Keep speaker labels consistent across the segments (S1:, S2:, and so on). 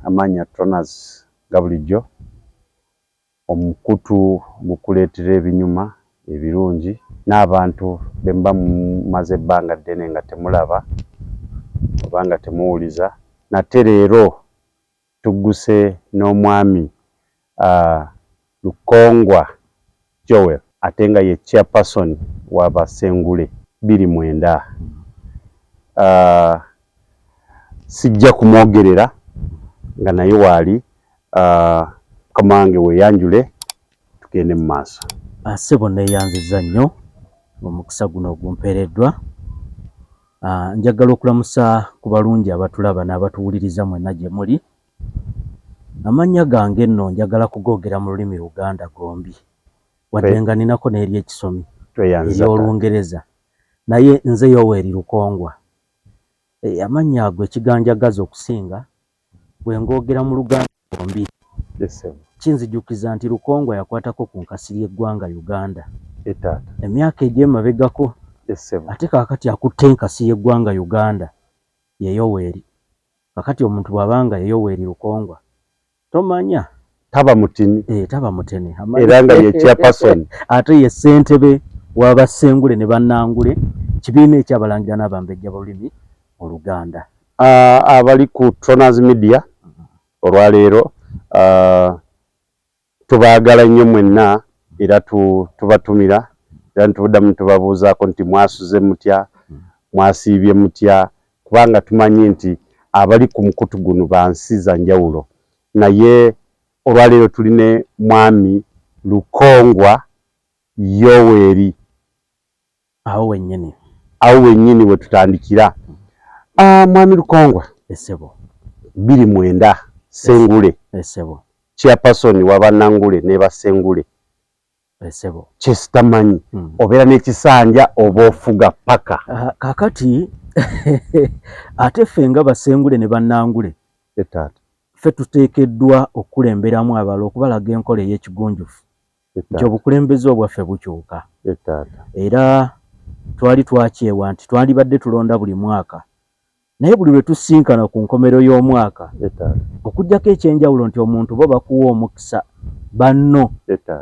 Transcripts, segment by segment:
S1: Amanya Tronaz gabulijjo omukutu gukuleetera ebinyuma ebirungi n'abantu bemba mumaze ebbanga ddene nga temulaba oba nga temuwuliza nate leero tugguse n'omwami Lukongwa Joel ate nga ye chairperson w'aba Sengule 29 sijja kumwogerera nga naye waali kamange weeyanjule tugende mu maaso.
S2: Ssebo neeyanziza nnyo omukisa guno ogumpeereddwa. Njagala okulamusa ku balungi abatulaba n'abatuwuliriza mwenna gye muli. Amannya gange nno njagala kugoogera mu lulimi Luganda gombi wadde nga ninako n'eryekisomi ery'Olungereza naye nze Yoweri Lukongwa. Amannya ago ekiganjagaza okusinga bwe ngoogera mu Luganda gombi kinzijukiza nti Lukongwa yakwatako ku nkasi y'eggwanga Uganda emyaka egy'emabegako ate kaakati akutte enkasi y'eggwanga Uganda ye Yoweri. Kakati omuntu bw'abanga ye Yoweri Lukongwa tomanya
S1: taba mutini
S2: taba mutene
S1: era nga ye chairperson
S2: ate ye ssentebe w'aba Sengule ne bannangule kibiina ekyabalangira n'abambejja b'olulimi Oluganda.
S1: Abali ku Tronaz Media olwaleero tubaagala nnyo mwenna era tubatumira era ntuddamu tubabuuzaako nti mwasuze mutya mwasiibye mutya kubanga tumanyi nti abali ku mukutu guno bansi za njawulo naye olwaleero tuline mwami Lukongwa Yoweri
S2: awo wennyini
S1: we tutandikira. Mwami Lukongwa
S2: essebo
S1: 29 Sengule
S2: essebo
S1: chairperson w'abannangule ne basengule
S2: essebo
S1: kyesitamanyi obeera n'ekisanja oba ofuga paka
S2: kakati ate ffe nga basengule ne bannangule ffe tuteekeddwa okulemberamu abalo okubalaga enkola ey'ekigunjufu nti obukulembeze obwaffe bukyuka era twali twakyewa nti twalibadde tulonda buli mwaka naye buli lwe tusinkana ku nkomero y'omwaka okuggyako ekyenjawulo nti omuntu bo bakuwa omukisa banno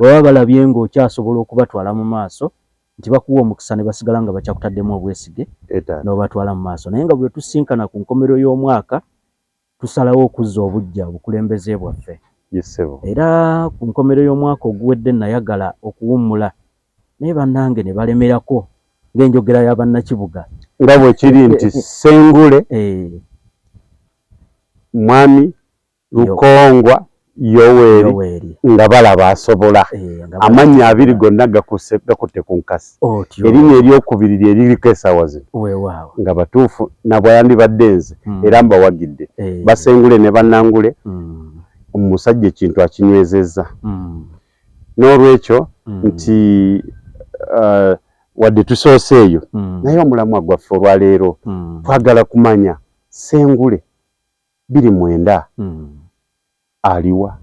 S2: baba balabye ng'okyasobola okubatwala mu maaso nti bakuwa omukisa ne basigala nga bakyakutaddemu obwesige n'obatwala mu maaso naye nga bwe tusinkana ku nkomero y'omwaka tusalawo okuzza obuggya obukulembeze bwaffe era ku nkomero y'omwaka oguwedde nayagala okuwummula naye bannange ne balemerako ng'enjogera y'abannakibuga
S1: nga bwe kiri nti Sengule mwami Lukongwa Yoweri nga balaba asobola amannya abiri gonna gakutte ku nkasi erinnya eryokubiri lye liriko essaawa zino nga batuufu nabweyandibadde nze era mbawagidde basengule ne bannangule omusajja ekintu akinywezezza n'olwekyo nti wadde tusoose eyo naye omulamwa gwaffe olwaleero twagala kumanya Sengule 29 aliwa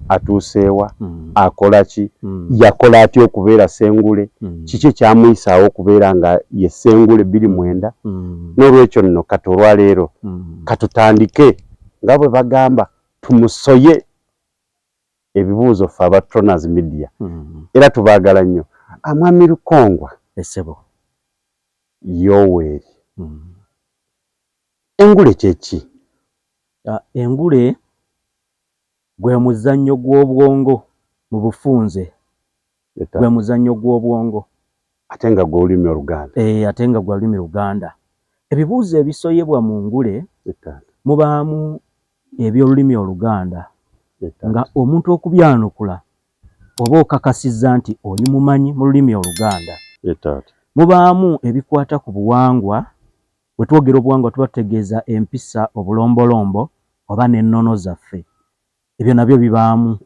S1: atuuseewa akola ki yakola atya okubeera Sengule kiki ekyamuyisaawo okubeera nga ye Sengule 29 n'olwekyo nno kati olwaleero katutandike nga bwe bagamba tumusoye ebibuuzo ffe aba Tronaz Media era tubaagala nnyo. Mwami Lukongwa
S2: essebo
S1: Yoweri engule kyeki?
S2: Engule gwe muzannyo gw'obwongo mu bufunze gwe muzannyo gw'obwongo
S1: ate nga gw'olulimi Oluganda
S2: ate nga gwa lulimi Luganda. Ebibuuzo ebisoyebwa mu ngule mubaamu eby'olulimi Oluganda nga omuntu okubyanukula oba okakasizza nti oli mumanyi mu lulimi Oluganda. Mubaamu ebikwata ku buwangwa wetwogera obuwangwa tubategeeza empisa, obulombolombo oba n'ennono zaffe. Ebyo nabyo bibaamu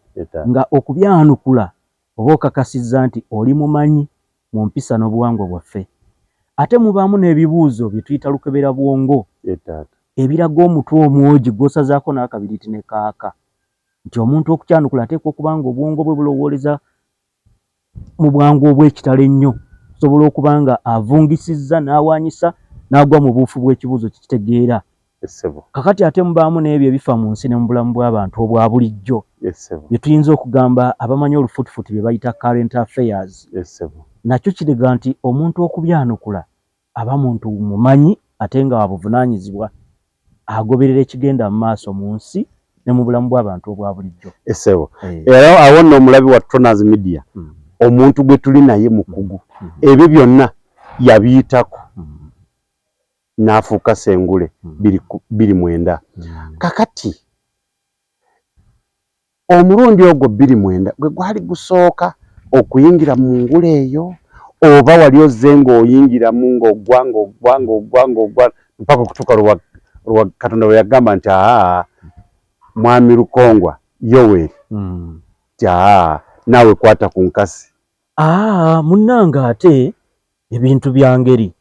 S2: nga okubyanukula oba okakasizza nti oli mumanyi mu mpisa n'obuwangwa bwaffe. Ate mubaamu n'ebibuuzo bye tuyita lukebera bwongo ebiraga omutwe omwogi gw'osazaako n'akabiriti ne kaaka, nti omuntu okukyanukula ateekwa okuba nga obwongo bwe bulowooleza mu bwangu obw'ekitalo ennyo, osobola okuba nga avungisizza n'awaanyisa n'agwa mu buufu bw'ekibuuzo kikitegeera. Kakati ate mubaamu n'ebyo ebifa mu nsi ne mu bulamu bw'abantu obwa bulijjo bye tuyinza okugamba abamanyi olufuutifuuti bye bayita current affairs. Nakyo kirega nti omuntu okubyanukula aba muntu mumanyi ate nga wabuvunaanyizibwa agoberera ekigenda mu maaso mu nsi ne mu bulamu bw'abantu obwa bulijjo.
S1: Era awo nno omulabi wa Toners Media omuntu gwe tuli naye mukugu ebyo byonna yabiyitako n'afuuka Sengule 29. Kakati omulundi ogwo 29 gwe gwali gusooka okuyingira mu ngule eyo oba wali ozze ng'oyingiramu ng'ogwa mpaka okutuuka lwa Katonda bwe yagamba nti mwami Lukongwa Yoweri naawe kwata ku nkasi.
S2: Munnanga ate ebintu bya ngeri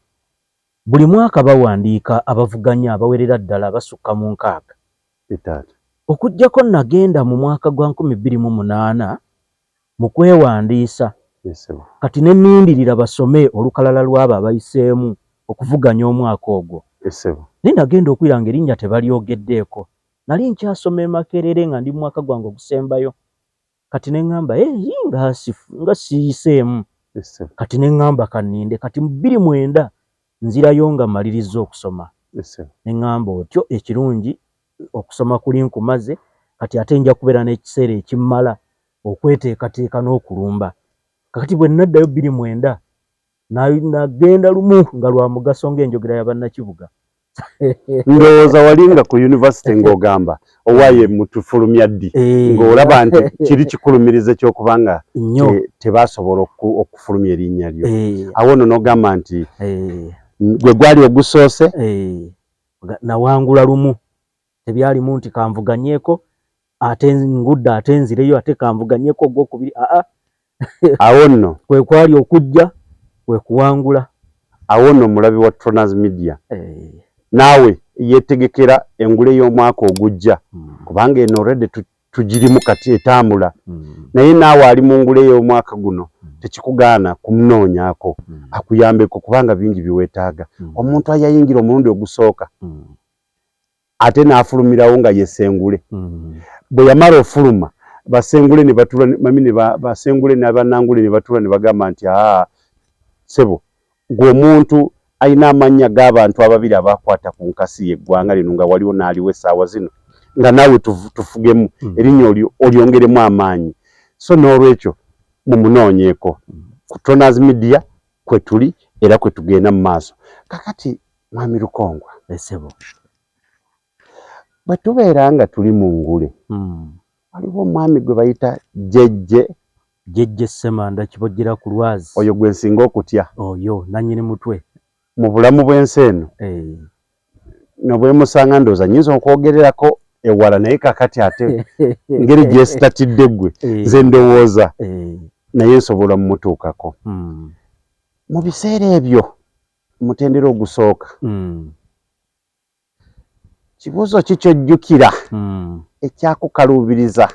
S2: buli mwaka bawandiika abavuganya abawerera ddala basukka mu 6. Okuggyako nagenda mu mwaka gwa 2008 mu kwewandiisa kati ne nnindirira basome olukalala lw'abo abayiseemu okuvuganya omwaka ogwo. Naye nagenda okwira ng'erinnya tebalyogeddeeko. Nali nkyasoma e Makerere nga ndi mu mwaka gwange ogusembayo. Kati ne ŋŋamba nga siyiseemu. Kati ne ŋŋamba kanninde kati mu 29 nzirayo nga maliriza okusoma. Ne ŋŋamba otyo ekirungi okusoma kuli nkumaze kati ate nja kubeera n'ekiseera ekimmala okweteekateeka n'okulumba. Kakati bwe naddayo 29 nagenda lumu nga lwa mugaso ng'enjogera ya bannakibuga.
S1: Ndowooza walinga ku yunivasite ng'ogamba owaaye mutufulumya ddi ng'olaba nti kiri kikulumiriza ekyokuba nga tebaasobola okufulumya erinnya lyo. Awo nno n'ogamba nti gwe gwali ogusoose?
S2: Nawangula lumu, tebyalimu nti kanvuganyeeko ate ngudda ate nzireyo ate kanvuganyeeko ogwokubiri.
S1: Awo nno
S2: kwe kwali okujja kwe kuwangula.
S1: Awo nno omulabi wa Toners Media naawe yeetegekera engule y'omwaka ogujja kubanga eno already tugirimu kati etambula naye naawe ali mu ngule y'omwaka guno tekikugaana kumunoonyaako akuyambeko kubanga bingi biweetaaga. Omuntu ayayingira omulundi ogusooka ate n'afulumirawo nga ye Sengule bwe yamala ofuluma basengule ne batula mamine basengule n'abannangule ne batula ne bagamba nti sebo gwe omuntu ayina amannya g'abantu ababiri abakwata ku nkasi y'eggwanga lino nga waliwo n'aliwo essaawa zino nga naawe tufugemu erinnya olyongeremu amaanyi. So n'olwekyo mumunoonyeeko ku Toners Media kwe tuli era kwe tugenda mu maaso. Kakati mwami Lukongwa bwe tubeera nga tuli mu ngule waliwo omwami gwe bayita
S2: Jjejje Ssemanda Kibojjera ku Lwazi.
S1: Oyo gwe nsinga okutya.
S2: Oyo nannyini mutwe
S1: mu bulamu bw'ensi eno nobwemusanga ndowooza nnyinza okwogererako ewala naye kakati ate ngeri gyesitatidde ggwe nze ndowooza naye nsobola mumutuukako. Mu biseera ebyo mutendera ogusooka kibuuzo ki kyojjukira ekyakukaluubiriza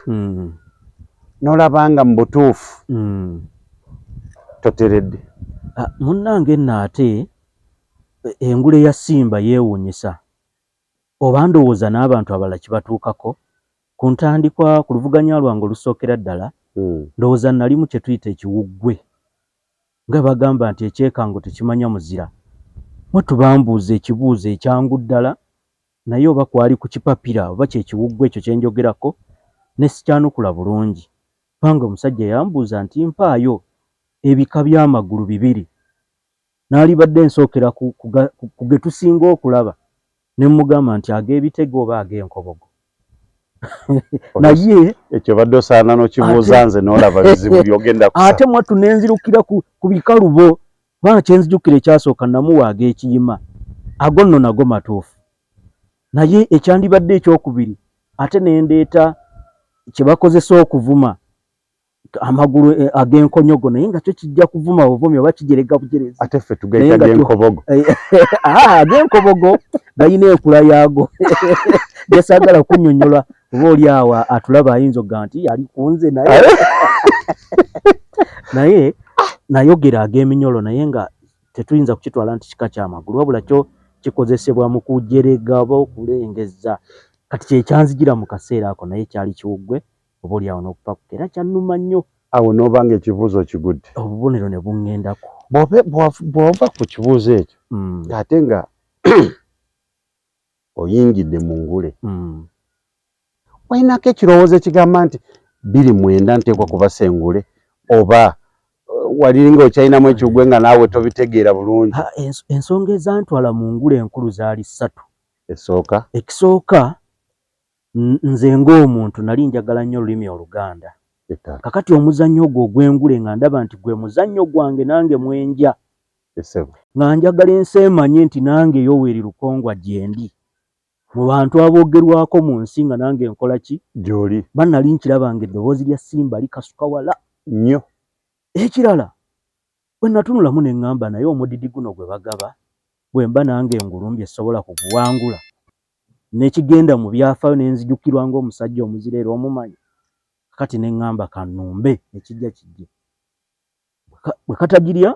S1: n'olaba nga mu butuufu toteredde?
S2: Munnange nno ate engule ya simba yeewuunyisa oba ndowooza n'abantu abalala kibatuukako ku ntandikwa ku luvuganya lwange olusookera ddala ndowooza nalimu kye tuyita ekiwuggwe nga bagamba nti ekyekango tekimanya muzira. Mwe tubambuuza ekibuuzo ekyangu ddala naye oba kwali ku kipapira oba kyekiwuggwe ekyo kye njogerako ne sikyanukula bulungi. Panga omusajja yambuuza nti mpaayo ebika by'amagulu 2 n'alibadde nsookera ku ge tusinga okulaba ne mugamba nti ag'ebitego oba ag'enkobogo. Naye
S1: ekyo badde osaana n'okibuuza nze n'olaba bizibu by'ogenda kusa.
S2: Ate mwattu ne nzirukira ku bikalubo kubanga kye nzijukira ekyasooka namuwa ag'ekiyima ago nno nago matuufu naye ekyandibadde ekyokubiri ate nendeeta kye bakozesa okuvuma amagulu ag'enkonyogo naye nga kyo kijja kuvuma buvumi oba kijerega bujerezi
S1: ate ffe tugaita ag'enkobogo
S2: ag'enkobogo galina enkula yaago gyesaagala kunnyonnyola oba oli awo atulaba ayinza ogamba nti yali kunze naye nayogera ag'eminyolo naye nga tetuyinza kukitwala nti kika ky'amagulu wabula kyo kikozesebwa mu kujerega oba okulengeza kati kyekyanzijira mu kaseera ako naye kyali kiwuggwe oba oli awo n'okupakuka era kyannuma nnyo
S1: awo n'obanga ekibuuzo kigudde
S2: obubonero ne buŋŋendako
S1: bw'ova ku kibuuzo ekyo ate nga oyingidde mu ngule walinako ekirowoozo ekigamba nti 29 nteekwa kuba sengule oba walinga okyalinamu ekiggwe nga naawe tobitegeera bulungi
S2: ensonga ezantwala mu ngule enkulu zaali 3 ekisooka nze ng'omuntu nali njagala nnyo olulimi Oluganda kakati omuzannyo ogwo ogw'engule nga ndaba nti gwe muzannyo gwange nange mwenja nga njagala ensi emanye nti nange Yoweri Lukongwa gyendi mu bantu aboogerwako mu nsi nga nange nkola ki
S1: gy'oli
S2: bannali nkirabanga eddoboozi lya simba likasuka wala
S1: nnyo
S2: ekirala bwe natunulamu ne ŋŋamba naye omudidi guno gwe bagaba bwe mba nange engulumbye esobola kuguwangula nekigenda mu byafaayo nenzijukirwa ng'omusajja omuzira era omumanyi kati ne ŋŋamba kannumbe ekijja kijje bwe katagirya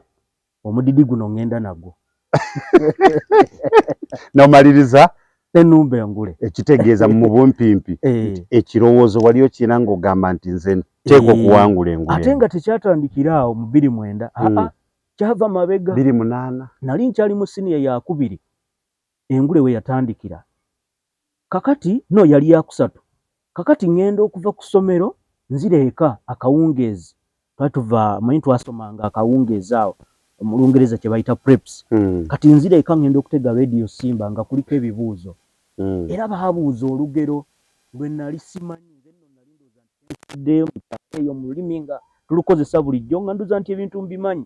S2: omudidi guno ŋŋenda nagwo
S1: n'omaliriza
S2: ennumba engule
S1: ekitegeeza mu bumpimpi ekirowoozo wali okirina ng'ogamba nti nze nteekwa okuwangula engule
S2: ate nga tekyatandikira awo mu 29 kyava mabega
S1: 28
S2: nali nkyali mu siniya ya 2 engule we yatandikira kakati no yali ya 3 kakati ngenda okuva ku ssomero nzira eka akawungeezi twatuva manyi twasomanga akawungeezi awo mu Lungereza kye bayita preps kati nzira eka ngenda okutega radio Simba nga kuliko ebibuuzo era baabuuza olugero lwe nali simanyi nze nno nali ndooza nti eyo mu lulimi nga tulukozesa bulijjo nga ndooza nti ebintu mbimanyi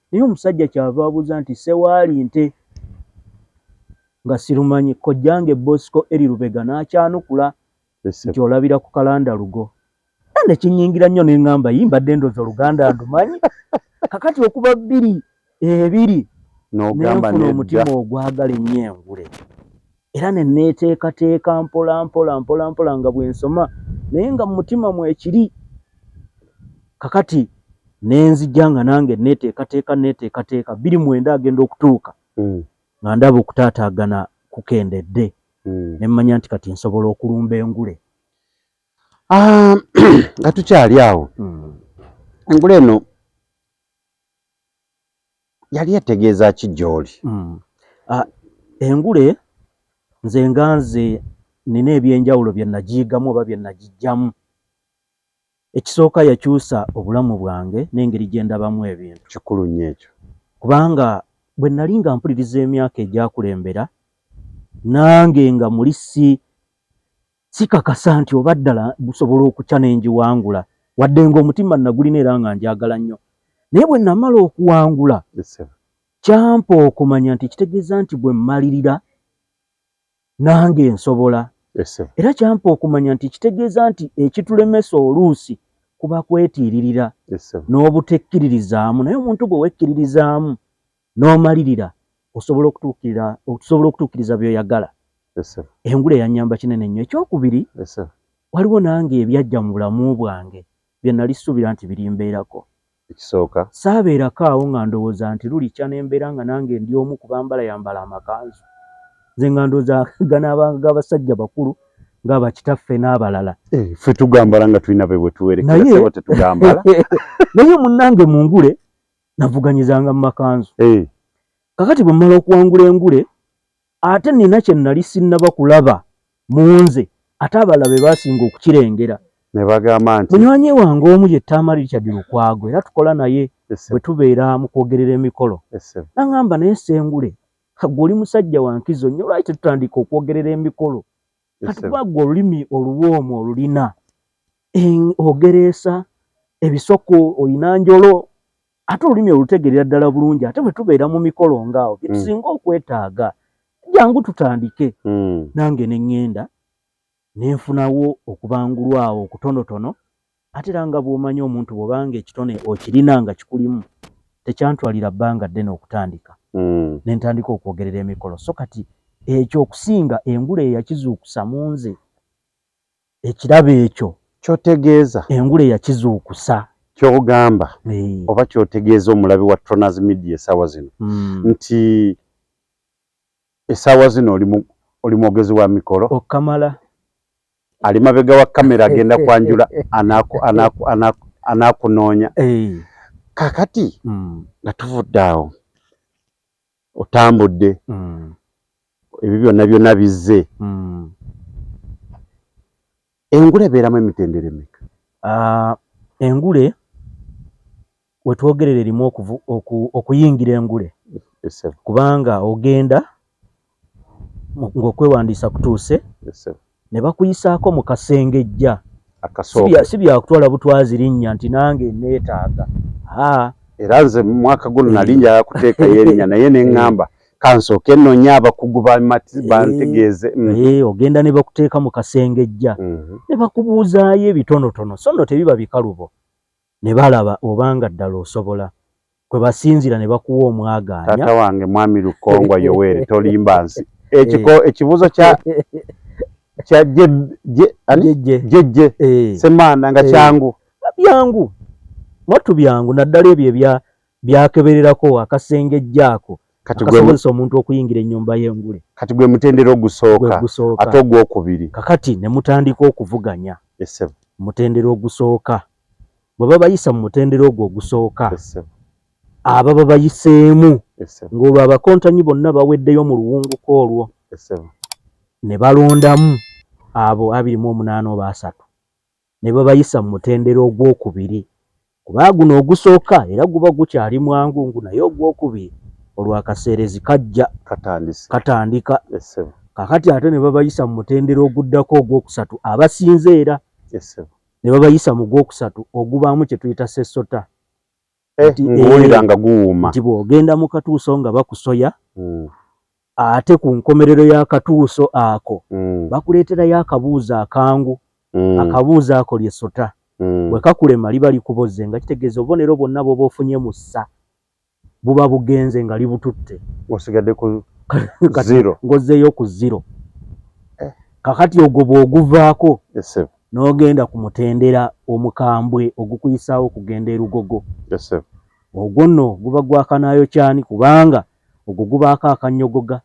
S2: naye omusajja kyava abuuza nti sewaali nte nga sirumanyi kojjange Bosco eri Lubega n'akyanukula nti olabira ku kalanda lugo ne kinyingira nnyo ne ŋŋamba yimbadde ndooza Oluganda ndumanyi kakati okuba 2 nenfuna omutima ogwagala ennyo engule era ne neeteekateeka mpola nga bwe nsoma naye nga mu mutima mwekiri kakati nenzijja nga nange neeteekateeka 29 agenda okutuuka nga ndaba okutaataagana kukendedde ne mmanya nti kati nsobola okulumba engule
S1: nga tukyali awo engule eno yali etegeeza ki gy'oli
S2: engule nze nina ebyenjawulo bye nagiyigamu oba bye nagijjamu ekisooka yakyusa obulamu bwange n'engeri gye ndabamu ebintu
S1: kikulu nnyo ekyo
S2: kubanga bwe nali nga mpuliriza emyaka egyakulembera nange nga muli sikakasa nti oba ddala busobola okukya n'enjiwangula wadde ng'omutima nagulina era nga njagala nnyo naye bwe namala okuwangula kyampa okumanya nti kitegeeza nti bwe mmalirira nange nsobola era kyampa okumanya nti kitegeeza nti ekitulemesa oluusi kuba kwetiiririra n'obutekkiririzaamu naye omuntu bwe wekkiririzaamu n'omalirira osobola okutuukiriza by'oyagala engule yannyamba kinene nnyo ekyokubiri waliwo nange ebyajja mu bulamu bwange bye nali ssuubira nti birimbeerako
S1: ekisooka
S2: saabeerako awo nga ndowooza nti lulikya n'embeera nga nange ndi omu ku bambala yambala amakanzu nze nga ndowooza ganaabanga abasajja bakulu ng'abakitaffe n'abalala
S1: ffe tugambala nga tulina be bwe tuwerekera sebo tetugambala
S2: naye munnange mu ngule navuganyizanga mu makanzu kakati bwe mmala okuwangula engule ate nina kye nali sinnaba kulaba mu nze ate abalala be baasinga okukirengera
S1: ne bagamba nti
S2: munywanyi wange omu ye Taama Richard Lukwago era tukola naye bwe tubeera mu kwogerera emikolo naŋŋamba naye Sengule gwe oli musajja wa nkizo nnyo lwaki tetutandika okwogerera emikolo kati kubagwa olulimi oluwoomu olulina ogereesa ebisoko oyina njolo ate olulimi olutegerera ddala bulungi ate bwe tubeera mu mikolo ngaawo bye tusinga okwetaaga jangu tutandike. Nange ne ngenda nenfunawo okubangulwawo okutonotono, ate era nga bw'omanyi omuntu bw'obanga ekitone okirina nga kikulimu tekyantwalira bbanga ddene okutandika. Ne ntandika okwogerera emikolo. So kati ekyo okusinga engule eyakizuukusa mu nze, ekirabo ekyo
S1: kyotegeeza
S2: engule yakizuukusa.
S1: Kyogamba oba kyotegeeza omulabi wa Troners Media essaawa zino nti essaawa zino oli mwogezi wa mikolo
S2: okamala
S1: ali mabega wa kamera agenda kwanjula anaakunoonya. Kakati nga tuvudde awo otambudde ebyo byonna bizze, engule ebeeramu emitendera emeka?
S2: Engule wetwogerera erimu okuyingira engule kubanga ogenda ng'okwewandiisa kutuuse ne bakuyisaako mu kasengejja. Si byakutwala butwazi linnya nti nange neetaaga.
S1: Era nze mu mwaka guno nali njagala kuteekayo erinnya naye ne ŋŋamba kansooke nnonye abakugu bantegeeze.
S2: Ogenda ne bakuteeka mu kasengejja ne bakubuuzaayo ebitonotono, so nno tebiba bikalubo, ne balaba obanga ddala osobola. Kwe basinzira ne bakuwa omwagaanya.
S1: Taata wange mwami Lukongwa Yoweri tolimba nsi. Ekibuuzo kya jjejje Semaana nga kyangu.
S2: Byangu. Watu byangu naddala ebyo byakebererako akasengejja ako. Kasobolesa omuntu okuyingira ennyumba y'engule.
S1: Kati gwe mutendera ogusooka ate ogwokubiri.
S2: Kakati ne mutandika okuvuganya. Mutendera ogusooka. Bwe babayisa mu mutendera ogwo ogusooka, ababa bayiseemu ng'olwo abakontanyi bonna baweddeyo mu luwunguko olwo ne balondamu abo 28 oba 3 ne babayisa mu mutendera ogwokubiri. Kuba guno ogusooka era guba gukyali mwangu, naye ogwokubiri olwakaseerezi kajja katandika. Kakati ate ne babayisa mu mutendera oguddako ogwokusatu abasinze era ne babayisa mu gwokusatu ogubaamu kye tuyita sesota.
S1: Ng'owulira nga guwuuma
S2: nti bw'ogenda mu katuuso nga bakusoya, ate ku nkomerero y'akatuuso ako bakuleeterayo akabuuzo akangu. Akabuuzo ako lyesota. Bwe kakulema liba likuboze nga kitegeeza obubonero bwonna bw'oba ofunye mu ssa buba bugenze nga libututte.
S1: Osigadde ku 0.
S2: Ng'ozzeeyo ku 0. Kakati ogwo bw'oguvaako n'ogenda ku mutendera omukambwe ogukuyisaawo okugenda erugogo. Ogwo nno guba gwakanaayo kyani kubanga ogwo gubaako akannyogoga.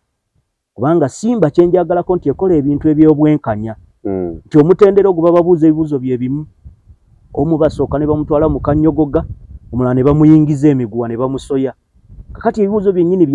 S2: Kubanga simba kye njagalako nti ekola ebintu eby'obwenkanya. Nti omutendera ogwo bababuuza ebibuuzo bye bimu. Omu basooka ne bamutwala mu kannyogoga, omulala ne bamuyingiza emiguwa ne bamusoya. Kakati ebibuuzo byennyini